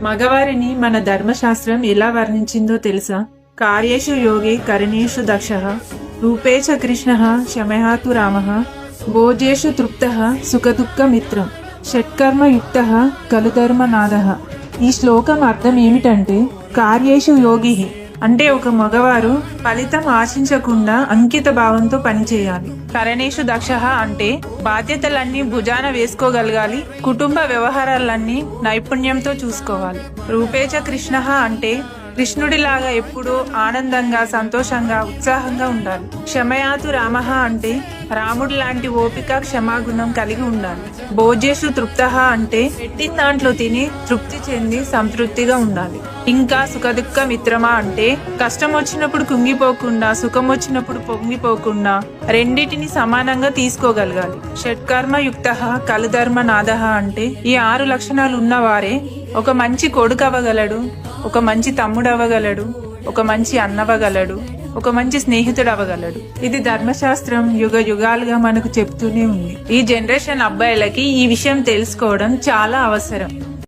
మగవారిని మన ధర్మశాస్త్రం ఎలా వర్ణించిందో తెలుసా? కార్యేషు యోగి కరణేషు దక్షః, రూపేచ కృష్ణః శమయాతు రామః, భోజేషు తృప్తః సుఖదుఃఖ మిత్రం, షట్కర్మ యుక్తః ఖలు ధర్మనాథః. ఈ శ్లోకం అర్థం ఏమిటంటే, కార్యేషు యోగి అంటే ఒక మగవారు ఫలితం ఆశించకుండా అంకిత భావంతో పనిచేయాలి. కరణేషు దక్షః అంటే బాధ్యతలన్నీ భుజాన వేసుకోగలగాలి, కుటుంబ వ్యవహారాలన్నీ నైపుణ్యంతో చూసుకోవాలి. రూపేచ కృష్ణః అంటే కృష్ణుడిలాగా ఎప్పుడూ ఆనందంగా, సంతోషంగా, ఉత్సాహంగా ఉండాలి. క్షమయాతు రామః అంటే రాముడి లాంటి ఓపిక, క్షమాగుణం కలిగి ఉండాలి. భోజేషు తృప్తః అంటే పెట్టిన దాంట్లో తిని తృప్తి చెంది సంతృప్తిగా ఉండాలి. ఇంకా సుఖదుఃఖ మిత్రమా అంటే కష్టం వచ్చినప్పుడు కుంగిపోకుండా, సుఖం వచ్చినప్పుడు పొంగిపోకుండా రెండిటిని సమానంగా తీసుకోగలగాలి. షట్కర్మ యుక్తః ఖలు ధర్మనాథః అంటే ఈ 6 లక్షణాలు ఉన్నవారే ఒక మంచి కొడుకు అవ్వగలడు, ఒక మంచి తమ్ముడు అవ్వగలడు, ఒక మంచి అన్నవ్వగలడు, ఒక మంచి స్నేహితుడు అవ్వగలడు. ఇది ధర్మశాస్త్రం యుగ యుగాలుగా మనకు చెప్తూనే ఉంది. ఈ జనరేషన్ అబ్బాయిలకి ఈ విషయం తెలుసుకోవడం చాలా అవసరం.